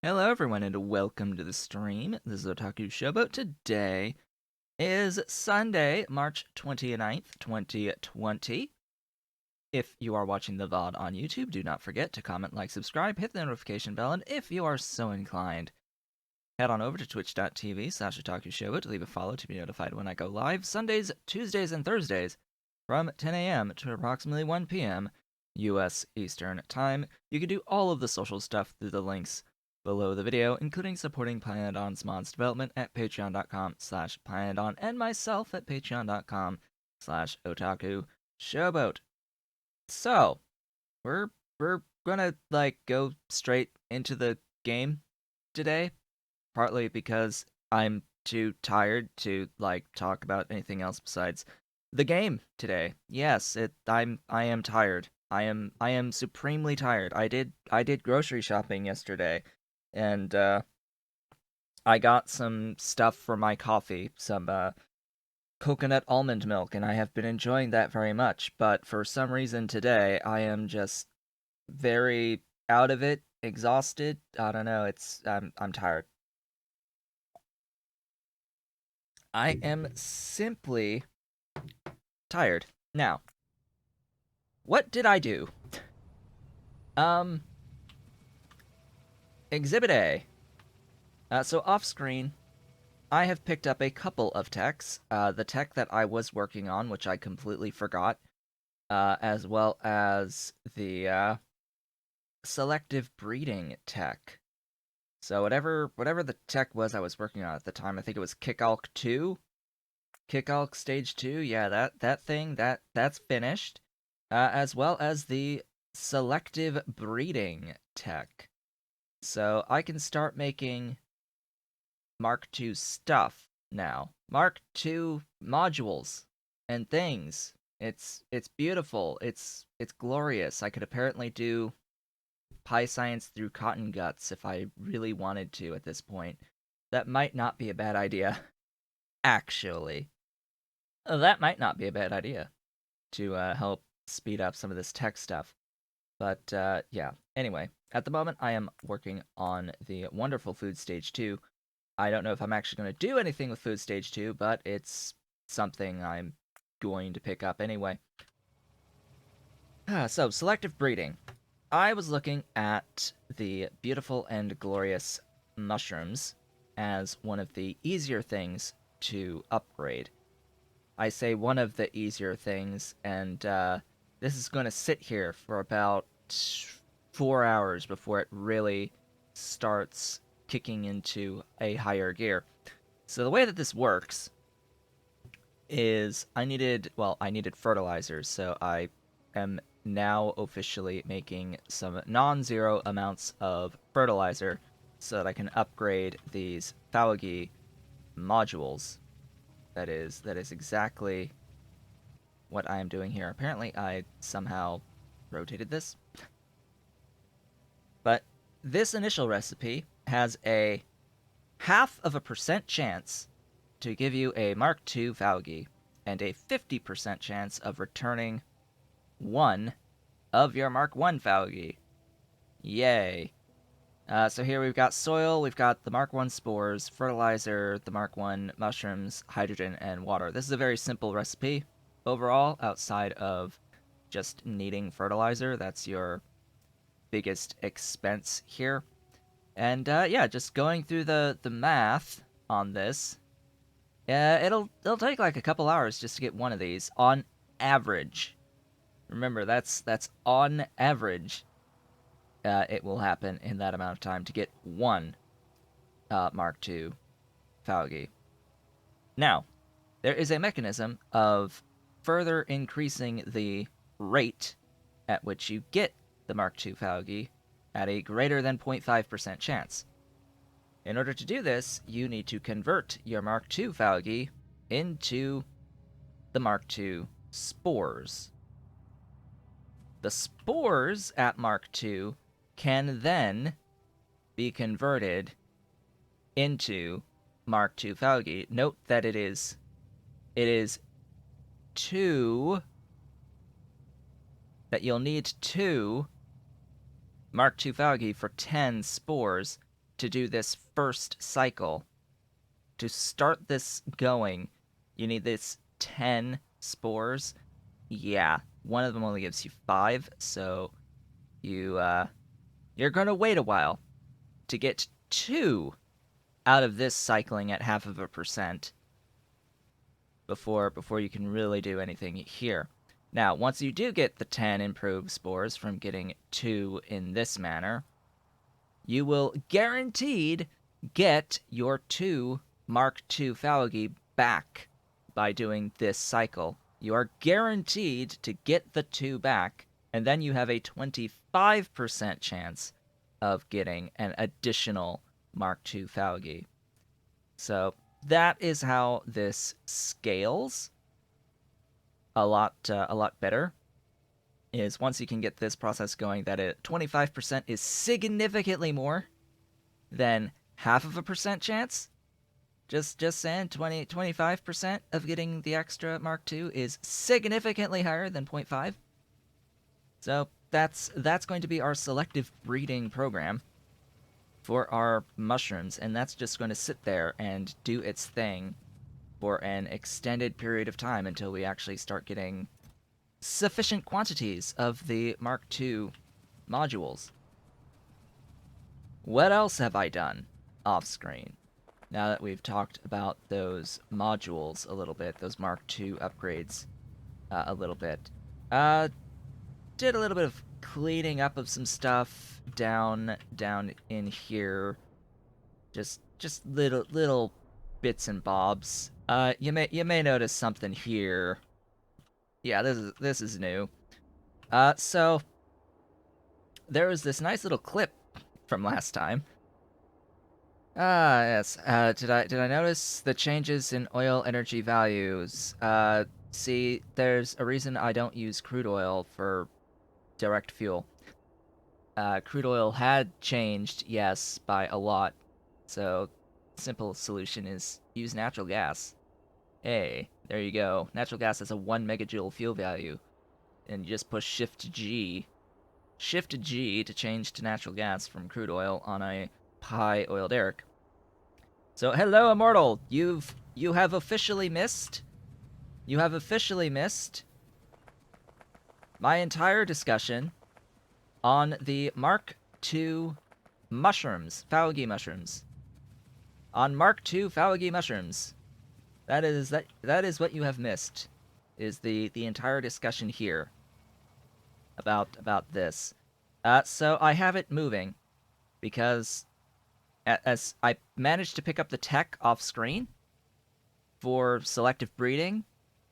Hello everyone and welcome to the stream. This is Otaku Showboat. Today is Sunday, March 29th, 2020. If you are watching the VOD on YouTube, do not forget to comment, like, subscribe, hit the notification bell, and if you are so inclined, head on over to twitch.tv/OtakuShowboat to leave a follow to be notified when I go live Sundays, Tuesdays, and Thursdays from 10 a.m. to approximately 1 p.m. US Eastern Time. You can do all of the social stuff through the links below the video, including supporting Pyadon's mods development at patreon.com/Pyadon and myself at patreon.com/Otaku Showboat. So, we're gonna go straight into the game today, partly because I'm too tired to talk about anything else besides the game today. Yes, I am tired. I am supremely tired. I did grocery shopping yesterday and I got some stuff for my coffee, some coconut almond milk, and I have been enjoying that very much. But for some reason today, I am just very out of it, exhausted. I don't know. I'm tired. I am simply tired. Now, what did I do? Um, Exhibit A. So off screen, I have picked up a couple of techs. The tech that I was working on, which I completely forgot, as well as the selective breeding tech. So whatever the tech was I was working on at the time, I think it was Kickalk 2, Kickalk Stage 2. Yeah, that thing that's finished, as well as the selective breeding tech. So I can start making Mark II stuff now. Mark II modules and things. It's beautiful. It's glorious. I could apparently do pie science through cotton guts if I really wanted to at this point. That might not be a bad idea. Actually, that might not be a bad idea to help speed up some of this tech stuff. But yeah. Anyway, at the moment I am working on the wonderful Food Stage 2. I don't know if I'm actually going to do anything with Food Stage 2, but it's something I'm going to pick up anyway. So, selective breeding. I was looking at the beautiful and glorious mushrooms as one of the easier things to upgrade. I say one of the easier things, and this is going to sit here for about 4 hours before it really starts kicking into a higher gear. So the way that this works is I needed fertilizers, so I am now officially making some non-zero amounts of fertilizer so that I can upgrade these Thalgi modules. That is exactly what I am doing here. Apparently I somehow rotated this. But this initial recipe has a 0.5% chance to give you a Mark II Thalgi and a 50% chance of returning one of your Mark I Thalgi. Yay. So here we've got soil, we've got the Mark I spores, fertilizer, the Mark I mushrooms, hydrogen, and water. This is a very simple recipe overall, outside of just needing fertilizer. That's your biggest expense here. And yeah, just going through the math on this, it'll take like a couple hours just to get one of these on average. Remember, that's on average. It will happen in that amount of time to get one Mark II Thalgi. Now, there is a mechanism of further increasing the rate at which you get the Mark II Thalgi at a greater than 0.5% chance. In order to do this, you need to convert your Mark II Thalgi into the Mark II spores. The spores at Mark II can then be converted into Mark II Thalgi. Note that it is 2 that you'll need 2 Mark II Thalgi for 10 spores to do this first cycle, to start this going, you need this 10 spores. Yeah, one of them only gives you 5, so you're gonna wait a while to get 2 out of this cycling at 0.5% before you can really do anything here. Now, once you do get the 10 improved spores from getting 2 in this manner, you will guaranteed get your 2 Mark II Falgi back by doing this cycle. You are guaranteed to get the 2 back, and then you have a 25% chance of getting an additional Mark II Falgi. So that is how this scales a lot better. Is once you can get this process going, that 25% is significantly more than 0.5% chance. Just saying, 25% of getting the extra Mark II is significantly higher than 0.5. So that's going to be our selective breeding program for our mushrooms, and that's just going to sit there and do its thing for an extended period of time until we actually start getting sufficient quantities of the Mark II modules. What else have I done off-screen? Now that we've talked about those modules a little bit, those Mark II upgrades a little bit. Did a little bit of cleaning up of some stuff down in here. Just little bits and bobs. You may notice something here. Yeah, this is new. So there was this nice little clip from last time. Yes. Did I notice the changes in oil energy values? See, there's a reason I don't use crude oil for direct fuel. Crude oil had changed, yes, by a lot. So, simple solution is use natural gas. Hey, there you go. Natural gas has a 1 megajoule fuel value, and you just push Shift G to change to natural gas from crude oil on a Pi oil derrick. So, hello, Immortal. You have officially missed. You have officially missed my entire discussion on the Mark II mushrooms, Falgi mushrooms. On Mark II Falgi mushrooms. That is what you have missed. Is the entire discussion here about this. So I have it moving because as I managed to pick up the tech off screen for selective breeding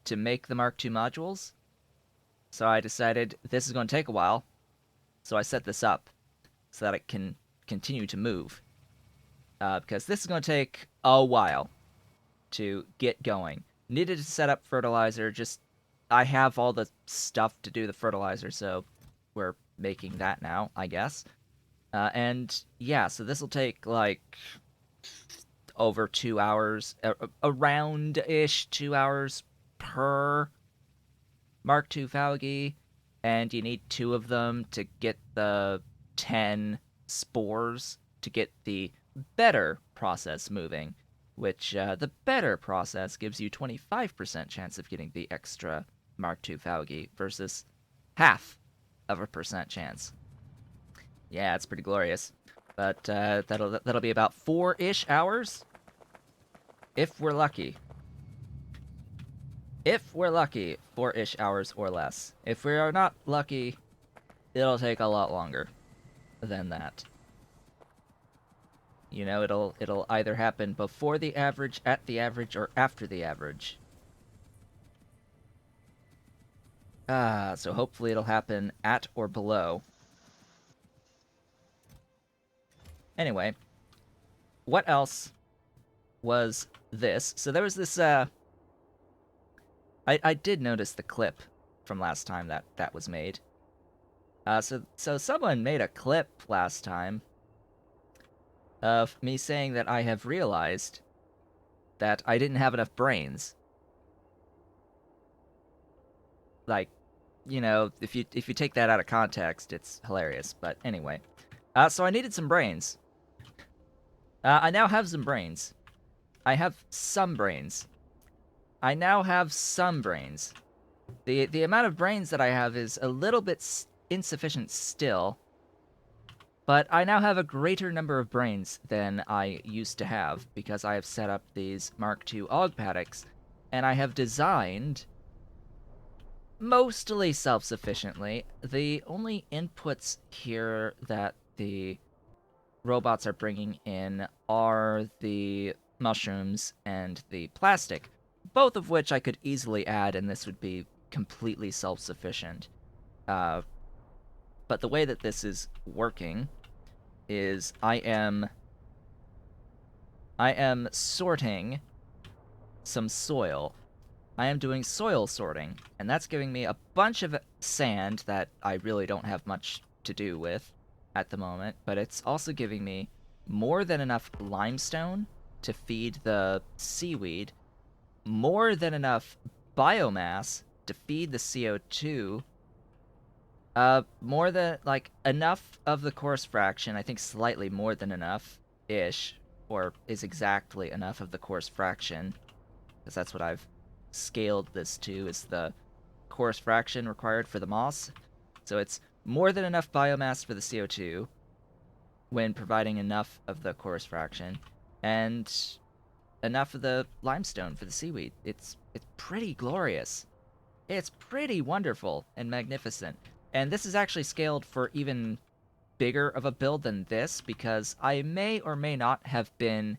to make the Mark II modules. So I decided this is going to take a while. So I set this up so that it can continue to move. Because this is going to take a while to get going. Needed to set up fertilizer, I have all the stuff to do the fertilizer, so we're making that now, I guess. And yeah, so this will take like over 2 hours, around-ish 2 hours per Mark II Falgi, and you need 2 of them to get the 10 spores to get the better process moving, which the better process gives you 25% chance of getting the extra Mark II Falgi versus 0.5% chance. Yeah, it's pretty glorious. But that'll be about 4-ish hours if we're lucky. If we're lucky, 4-ish hours or less. If we are not lucky, it'll take a lot longer than that. You know, it'll either happen before the average, at the average, or after the average. So hopefully it'll happen at or below. Anyway, what else was this? So there was this, I did notice the clip from last time that was made. So someone made a clip last time of me saying that I have realized that I didn't have enough brains. Like, you know, if you take that out of context, it's hilarious. But anyway, so I needed some brains. I now have some brains. I have some brains. I now have some brains. The amount of brains that I have is a little bit insufficient still, but I now have a greater number of brains than I used to have because I have set up these Mark II Og paddocks, and I have designed, mostly self-sufficiently, the only inputs here that the robots are bringing in are the mushrooms and the plastic, both of which I could easily add, and this would be completely self-sufficient. Uh, but the way that this is working is I am sorting some soil. I am doing soil sorting, and that's giving me a bunch of sand that I really don't have much to do with at the moment, but it's also giving me more than enough limestone to feed the seaweed, more than enough biomass to feed the CO2, more than, like, enough of the coarse fraction, I think slightly more than enough-ish, or is exactly enough of the coarse fraction, because that's what I've scaled this to, is the coarse fraction required for the moss. So it's more than enough biomass for the CO2 when providing enough of the coarse fraction, and enough of the limestone for the seaweed. It's pretty glorious. It's pretty wonderful and magnificent. And this is actually scaled for even bigger of a build than this, because I may or may not have been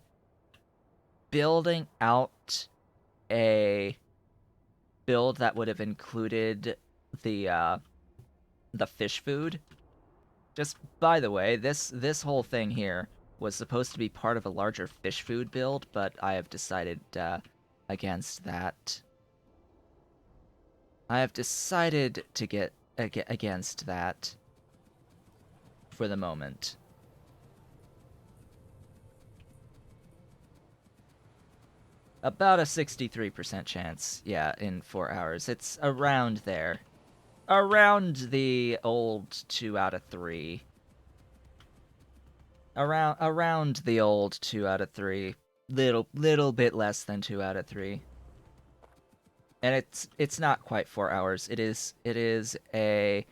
building out a build that would have included the fish food. Just by the way, this whole thing here was supposed to be part of a larger fish food build, but I have decided against that. I have decided to get against that for the moment. About a 63% chance, yeah, in 4 hours. It's around there. Around the old 2 out of 3. Around the old 2 out of 3. Little bit less than 2 out of 3. And it's not quite 4 hours. It is a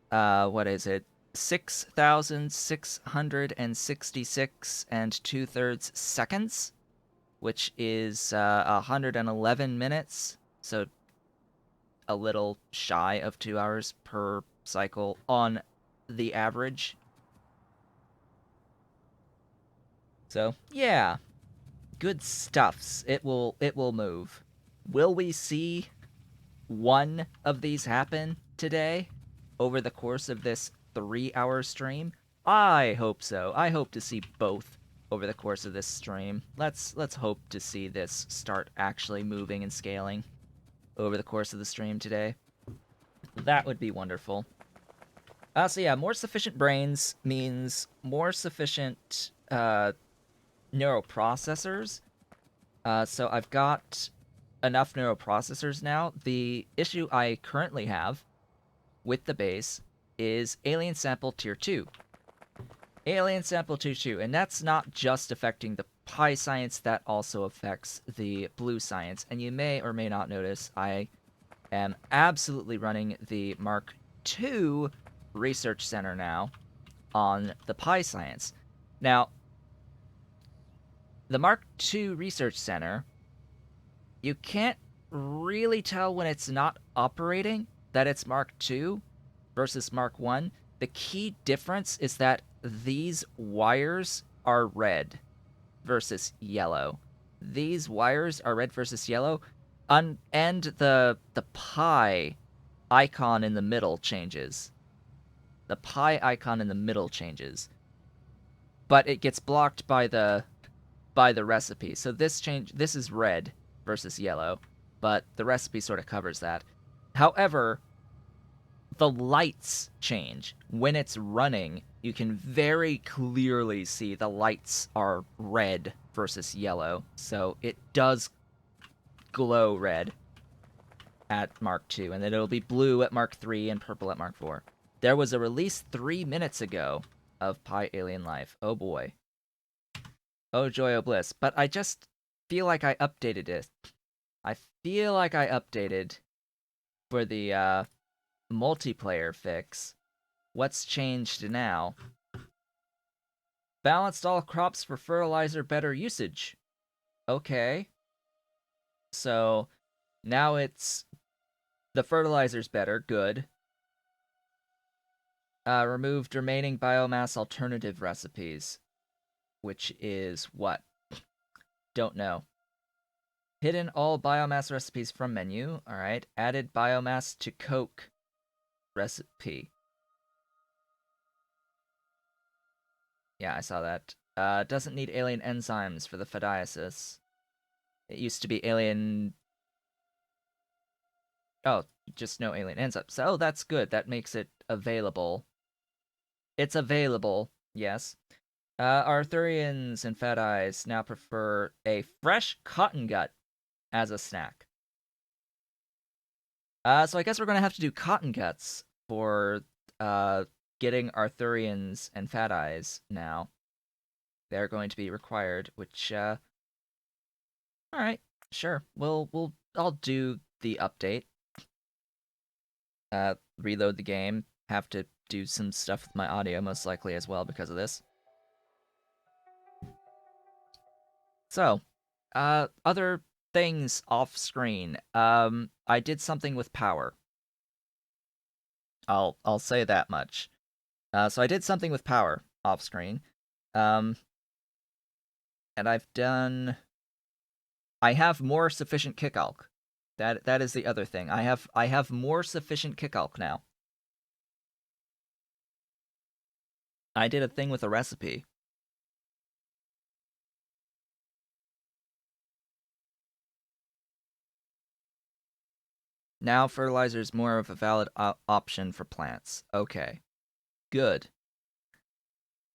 what is it? 6,666 and 2/3 seconds, which is 111 minutes. So a little shy of 2 hours per cycle on the average. So, yeah. Good stuffs. It will move. Will we see one of these happen today over the course of this 3-hour stream? I hope so. I hope to see both over the course of this stream. Let's hope to see this start actually moving and scaling over the course of the stream today. That would be wonderful. So yeah, more sufficient brains means more sufficient neuroprocessors. So I've got enough neuroprocessors now. The issue I currently have with the base is Alien Sample Tier 2. Alien Sample Tier 2, and that's not just affecting the Pi science, that also affects the blue science. And you may or may not notice I am absolutely running the Mark II Research Center now on the Pi science. Now, the Mark II Research Center, you can't really tell when it's not operating that it's Mark II versus Mark I. The key difference is that these wires are red versus yellow. These wires are red versus yellow, and the pi icon in the middle changes. The pi icon in the middle changes, but it gets blocked by the recipe. So this is red versus yellow, but the recipe sort of covers that. However, the lights change. When it's running, you can very clearly see the lights are red versus yellow. So it does glow red at Mark II, and then it'll be blue at Mark III and purple at Mark IV. There was a release 3 minutes ago of Pi Alien Life. Oh boy. Oh joy, oh bliss. But I just feel like I updated it. I feel like I updated for the multiplayer fix. What's changed now? Balanced all crops for fertilizer better usage. Okay. So now it's the fertilizer's better, good. Removed remaining biomass alternative recipes, which is what? Don't know. Hidden all biomass recipes from menu. All right. Added biomass to Coke recipe. Yeah, I saw that. Doesn't need alien enzymes for the phthiasis. It used to be alien. Oh, just no alien enzymes. So, oh, that's good. That makes it available. It's available, yes. Arthurians and Fat Eyes now prefer a fresh cotton gut as a snack. So I guess we're gonna have to do cotton guts for getting Arthurians and Fat Eyes now. They're going to be required, which all right, sure. I'll do the update. Reload the game. Have to do some stuff with my audio most likely as well because of this. So, other things off screen. I did something with power. I'll say that much. So I did something with power off screen. Um, and I have more sufficient kickalk. That is the other thing. I have more sufficient kickalk now. I did a thing with a recipe. Now fertilizer is more of a valid option for plants. Okay. Good.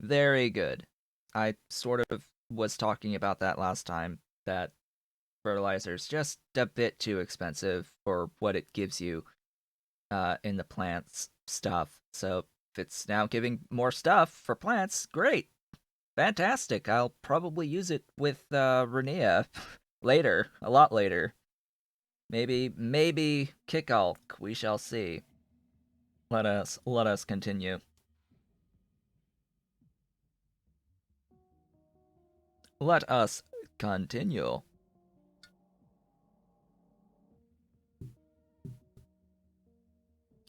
Very good. I sort of was talking about that last time, that fertilizer is just a bit too expensive for what it gives you in the plants stuff. So if it's now giving more stuff for plants, great. Fantastic. I'll probably use it with Renea later, a lot later. Maybe Kickalk, we shall see. Let us continue. Let us continue.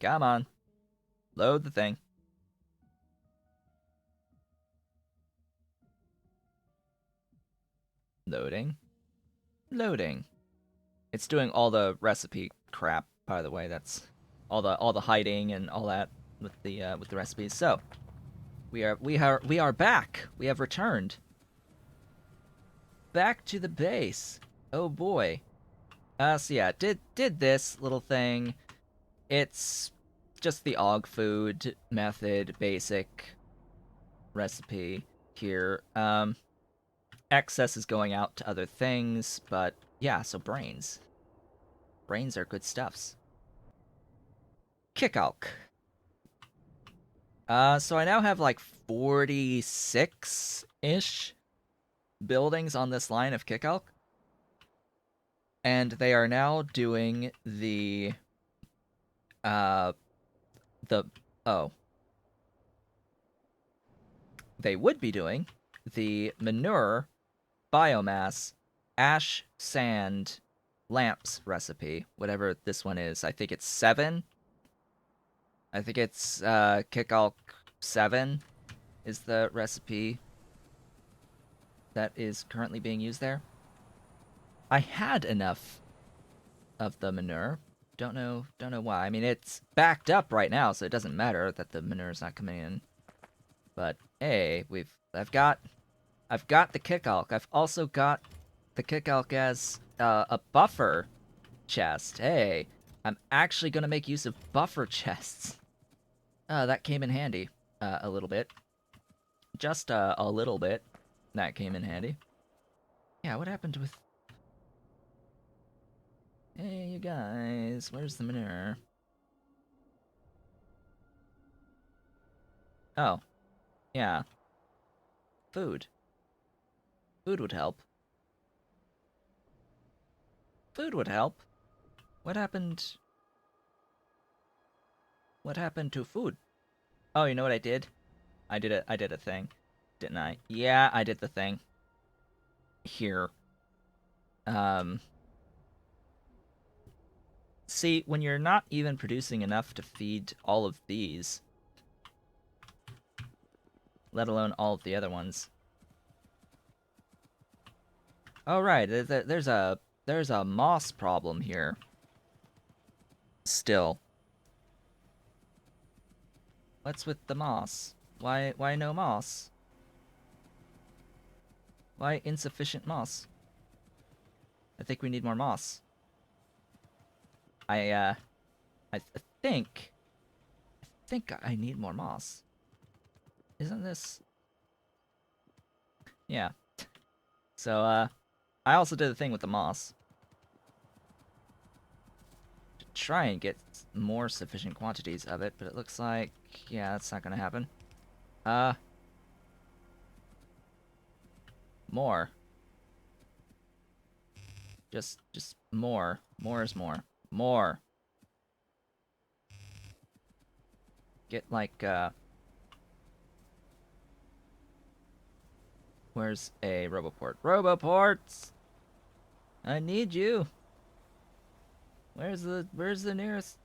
Come on. Load the thing. Loading. Loading. It's doing all the recipe crap, by the way. That's all the hiding and all that with the recipes. So, we are back. We have returned. Back to the base. Oh boy. So yeah, did this little thing. It's just the og food method basic recipe here. Excess is going out to other things, but yeah, so brains. Brains are good stuffs. Kickalk. So I now have like 46-ish buildings on this line of Kickalk. And they are now doing uh the oh. They would be doing the manure, biomass, ash, sand, lamps recipe, whatever this one is. I think it's 7. I think it's Kickalk 7 is the recipe that is currently being used there. I had enough of the manure. Don't know why. I mean, it's backed up right now, so it doesn't matter that the manure's not coming in. But hey, I've got the Kickalk. I've also got the Kickalk as a buffer chest. Hey, I'm actually gonna make use of buffer chests. That came in handy a little bit. Just a little bit. That came in handy. Yeah, what happened with... Hey, you guys, where's the manure? Oh, yeah. Food. Food would help. Food would help. What happened? What happened to food? Oh, you know what I did? I did a thing, didn't I? Yeah, I did the thing. Here. Um See, when you're not even producing enough to feed all of these, let alone all of the other ones. Oh right, there's a moss problem here. Still. What's with the moss? Why no moss? Why insufficient moss? I think we need more moss. I think I need more moss. Isn't this? Yeah. So I also did the thing with the moss to try and get more sufficient quantities of it, but it looks like yeah, that's not gonna happen. More. Just more. More is more. More. Get like where's a Roboport? Roboports! I need you. Where's the nearest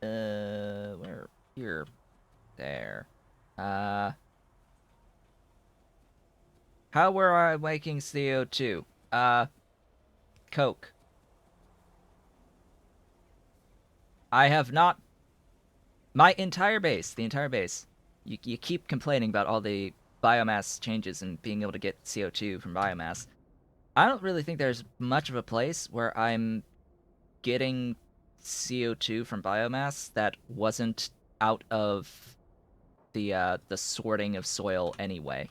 where here? There. How were I making CO2? Coke. I have not my entire base, the entire base. You keep complaining about all the biomass changes and being able to get CO2 from biomass. I don't really think there's much of a place where I'm getting CO2 from biomass that wasn't out of the sorting of soil anyway.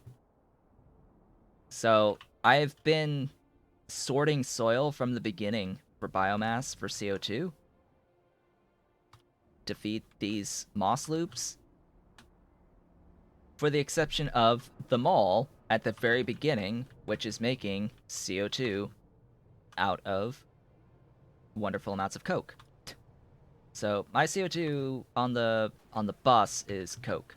So I've been sorting soil from the beginning for biomass for CO2 to feed these moss loops, for the exception of the mall at the very beginning, which is making CO2 out of wonderful amounts of coke. So my CO2 on the bus is coke.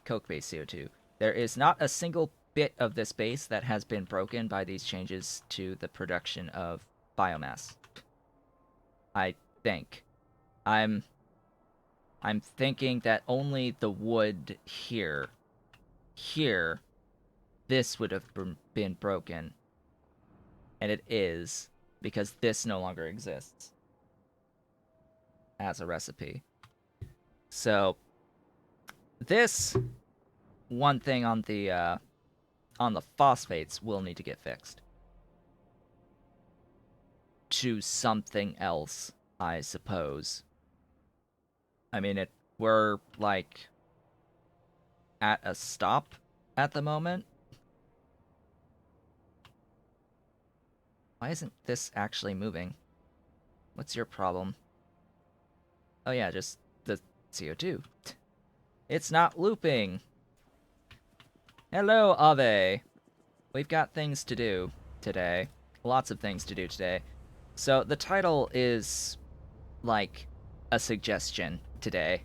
Coke-based CO2. There is not a single bit of this base that has been broken by these changes to the production of biomass. I think. I'm thinking that only the wood here, this would have been broken. And it is, because this no longer exists as a recipe. So, this one thing on the phosphates will need to get fixed. To something else, I suppose. I mean, we're, like, at a stop at the moment. Why isn't this actually moving? What's your problem? Oh yeah, just the CO2. It's not looping! Hello, Ave! We've got things to do today. Lots of things to do today. So, the title is, like, a suggestion today.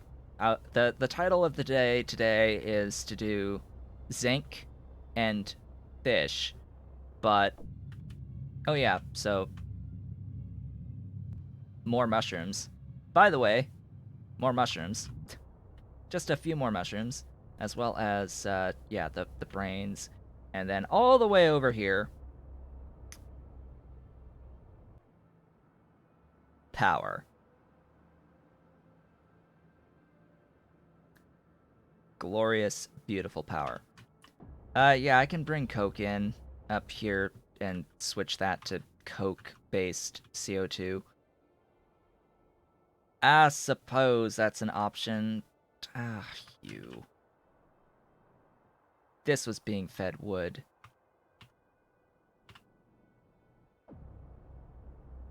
The title of the day today is to do zinc and fish, but oh yeah, so more mushrooms. By the way, more mushrooms. Just a few more mushrooms, as well as yeah, the brains, and then all the way over here, power. Glorious, beautiful power. Yeah, I can bring coke in up here and switch that to coke-based CO2. I suppose that's an option. Ah, you. This was being fed wood.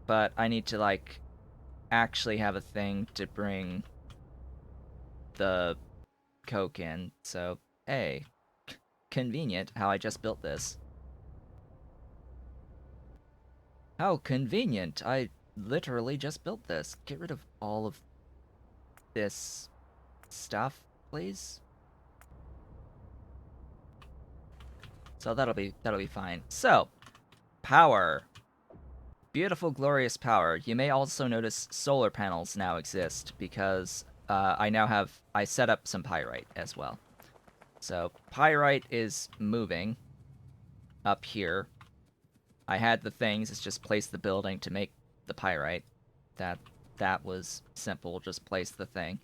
But I need to, like, actually have a thing to bring the coke in. So, hey, convenient how I just built this. How convenient. I literally just built this. Get rid of all of this stuff, please. So that'll be fine. So, power. Beautiful, glorious power. You may also notice solar panels now exist because I set up some pyrite as well. So pyrite is moving up here. I had the things. It's just place the building to make the pyrite. That was simple. Just place the thing.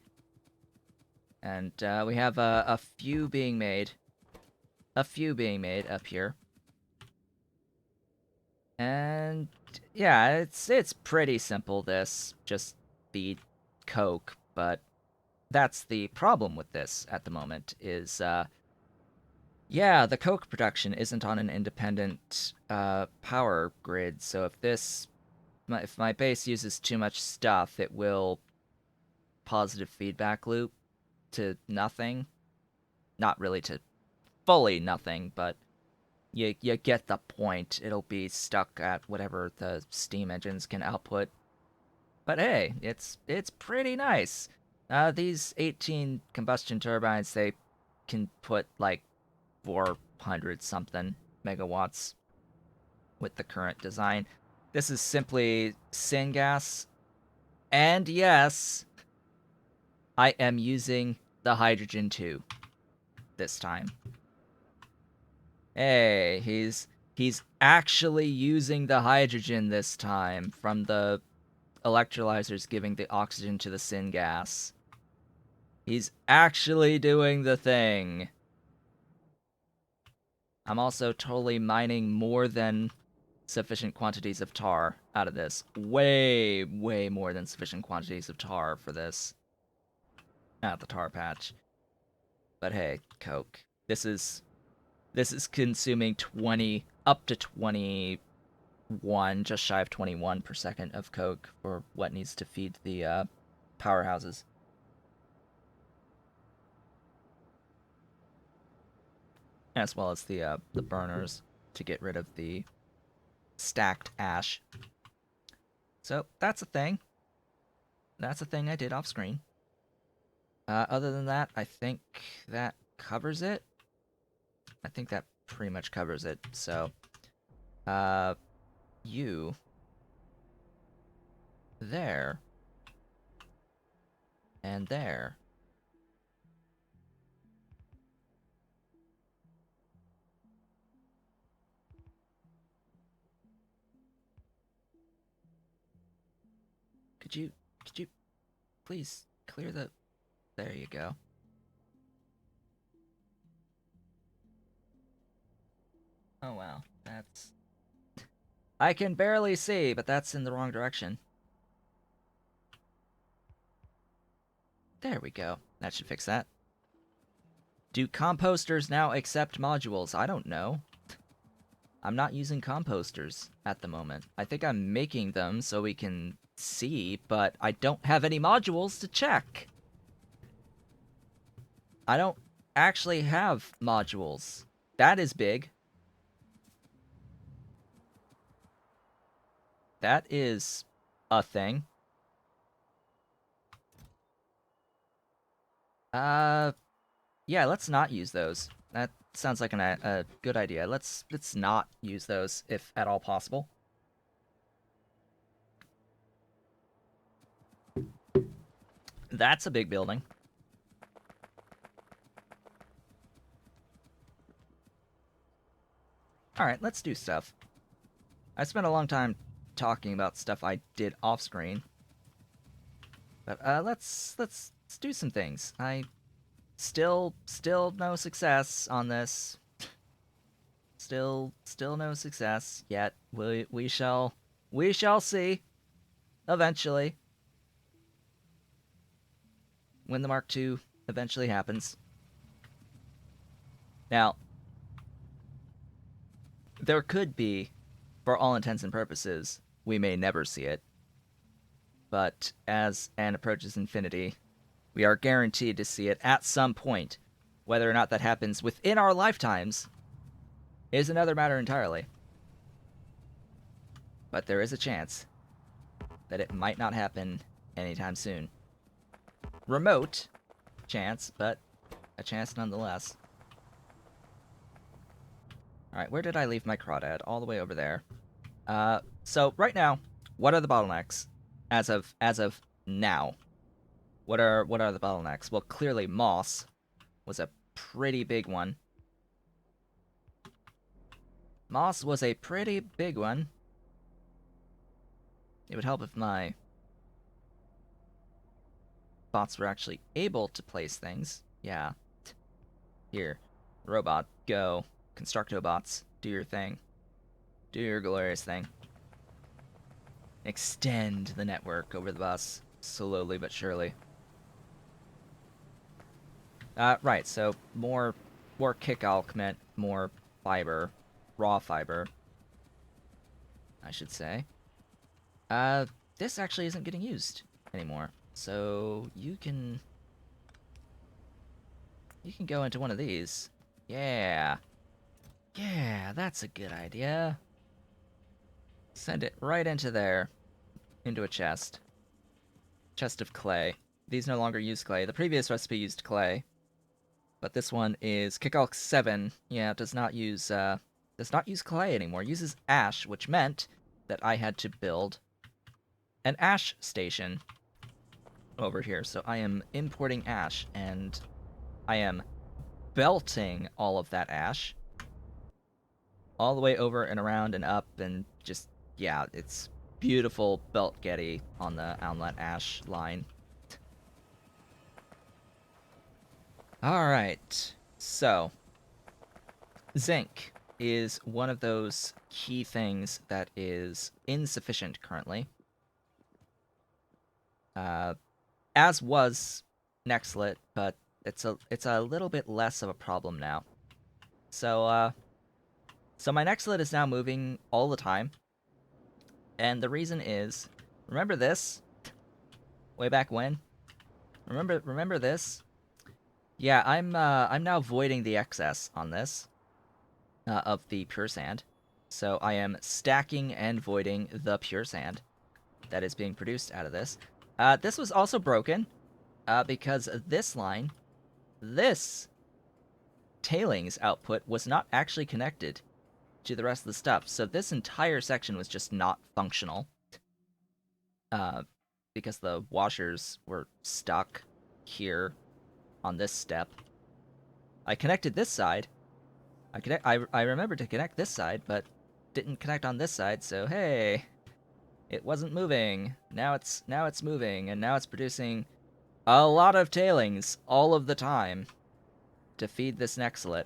And we have a few being made. A few being made up here. And yeah, it's pretty simple, this. Just feed coke, but that's the problem with this at the moment is yeah, the coke production isn't on an independent power grid, so if my base uses too much stuff, it will positive feedback loop to nothing. Not really to fully nothing, but you get the point. It'll be stuck at whatever the steam engines can output. But hey, it's pretty nice. These 18 combustion turbines, they can put like 400 something megawatts with the current design. This is simply syngas. And yes, I am using the hydrogen too this time. Hey, he's actually using the hydrogen this time from the electrolyzers giving the oxygen to the syngas. He's actually doing the thing. I'm also totally mining more than sufficient quantities of tar out of this. Way, way more than sufficient quantities of tar for this. Not the tar patch. But hey, coke. This is consuming 20 up to 21, just shy of 21 per second of coke for what needs to feed the powerhouses. As well as the burners to get rid of the stacked ash. So that's a thing. That's a thing I did off screen. Other than that, I think that covers it. I think that pretty much covers it. So, you there and there. Could you please clear the... There you go. Oh wow, that's... I can barely see, but that's in the wrong direction. There we go. That should fix that. Do composters now accept modules? I don't know. I'm not using composters at the moment. I think I'm making them so we can see, but I don't have any modules to check. I don't actually have modules. That is big. That is a thing. Yeah, let's not use those. That sounds like a good idea. Let's not use those if at all possible. That's a big building. Alright, let's do stuff. I spent a long time talking about stuff I did off screen. But let's do some things. I still no success on this. Still no success yet. We shall see eventually when the Mark II eventually happens. Now, there could be, for all intents and purposes, we may never see it. But as N approaches infinity, we are guaranteed to see it at some point. Whether or not that happens within our lifetimes is another matter entirely. but there is a chance that it might not happen anytime soon. Remote chance, but a chance nonetheless. Alright, where did I leave my crawdad? All the way over there. So right now, what are the bottlenecks as of now? What are the bottlenecks? Well, clearly moss was a pretty big one. Moss was a pretty big one. It would help if my bots were actually able to place things. Yeah. Here. Robot, go. Constructobots, do your thing. Do your glorious thing. Extend the network over the bus, slowly but surely. Right, so more kick alch meant more fiber. Raw fiber, I should say. This actually isn't getting used anymore. So you can go into one of these. Yeah. Yeah, that's a good idea. Send it right into there. Into a chest. Chest of clay. These no longer use clay. The previous recipe used clay. But this one is Kickalk 7. Yeah, it does not use clay anymore. It uses ash, which meant that I had to build an ash station over here. So I am importing ash, and I am belting all of that ash all the way over and around and up, and just, yeah, it's beautiful belt getty on the Owlnut ash line. Alright, so zinc is one of those key things that is insufficient currently. As was Nextlit, but it's a little bit less of a problem now. So my Nextlit is now moving all the time, and the reason is, remember this? Way back when? Remember this? Yeah, I'm now voiding the excess on this of the pure sand. So I am stacking and voiding the pure sand that is being produced out of this. This was also broken because this line, this tailings output was not actually connected to the rest of the stuff. So this entire section was just not functional because the washers were stuck here on this step. I connected this side. I remembered to connect this side, but didn't connect on this side, so hey, it wasn't moving. Now it's moving, and now it's producing a lot of tailings all of the time to feed this Nextlit.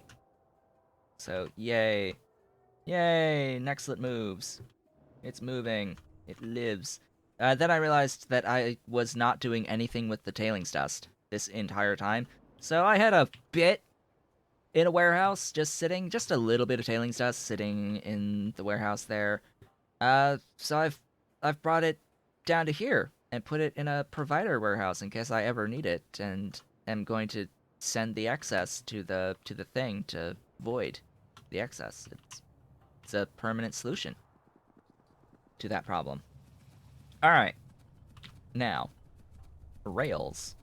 So yay. Yay, Nextlit moves. It's moving. It lives. Then I realized that I was not doing anything with the tailings dust this entire time. So I had a bit in a warehouse, just a little bit of tailings dust sitting in the warehouse there. So I've brought it down to here and put it in a provider warehouse in case I ever need it, and am going to send the excess to the thing to void the excess. It's a permanent solution to that problem. All right, now rails.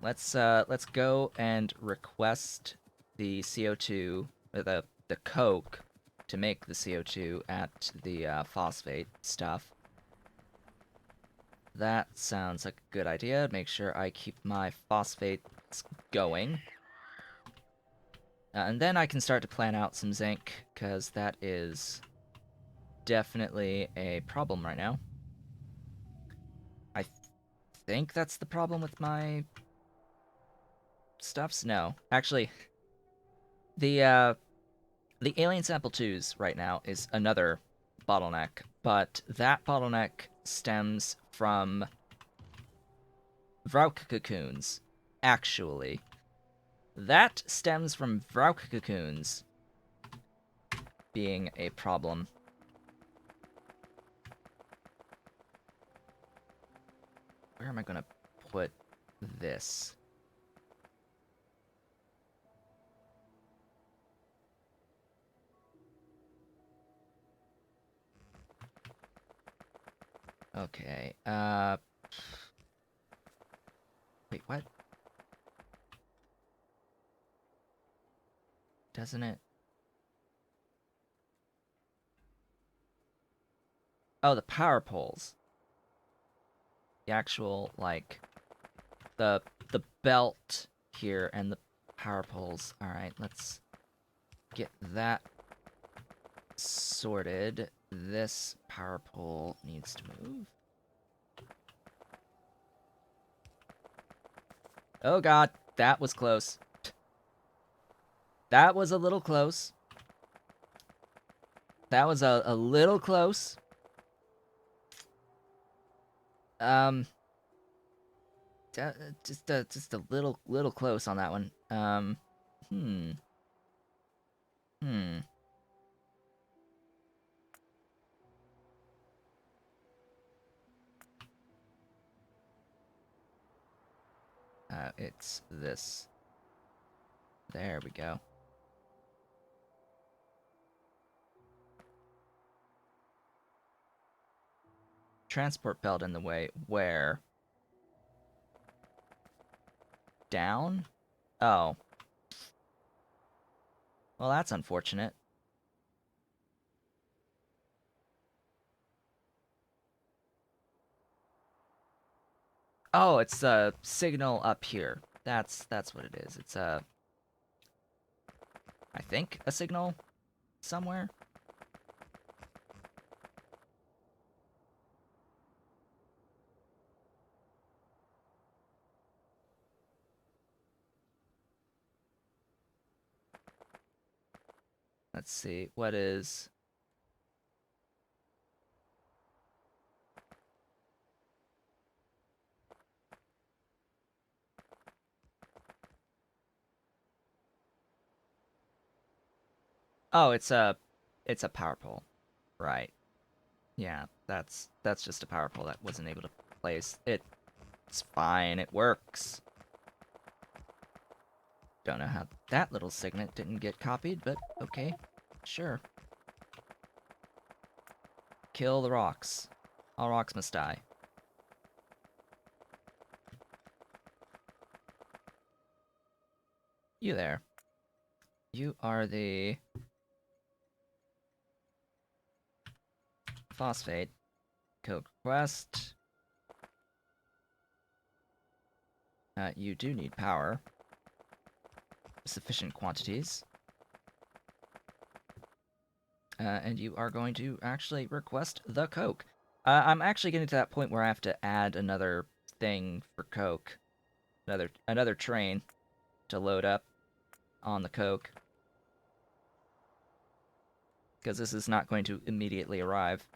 Let's go and request the CO2, or the coke to make the CO2 at the phosphate stuff. That sounds like a good idea. Make sure I keep my phosphates going. And then I can start to plan out some zinc, because that is definitely a problem right now. I think that's the problem with my stuffs? No. Actually, the Alien Sample 2s right now is another bottleneck, but that bottleneck stems from Vrauk cocoons, actually. That stems from Vrauk cocoons being a problem. Where am I gonna put this? Okay, wait, what? Doesn't it? Oh, the power poles. The actual, like, the belt here and the power poles. Alright, let's get that sorted. This power pole needs to move. Oh god, that was close. That was a little close. That was a little close. Um, just a little close on that one. Hmm. Hmm. It's this. There we go. Transport belt in the way. Where? Down? Oh. Well, that's unfortunate. Oh, it's a signal up here. That's what it is. It's a, I think, a signal somewhere. Let's see. What is... Oh, it's a power pole. Right. Yeah, that's just a power pole that wasn't able to place. It's fine. It works. Don't know how that little segment didn't get copied, but okay. Sure. Kill the rocks. All rocks must die. You there. You are the phosphate. Coke request. You do need power. Sufficient quantities. And you are going to actually request the Coke. I'm actually getting to that point where I have to add another thing for Coke. Another train to load up on the Coke. Because this is not going to immediately arrive.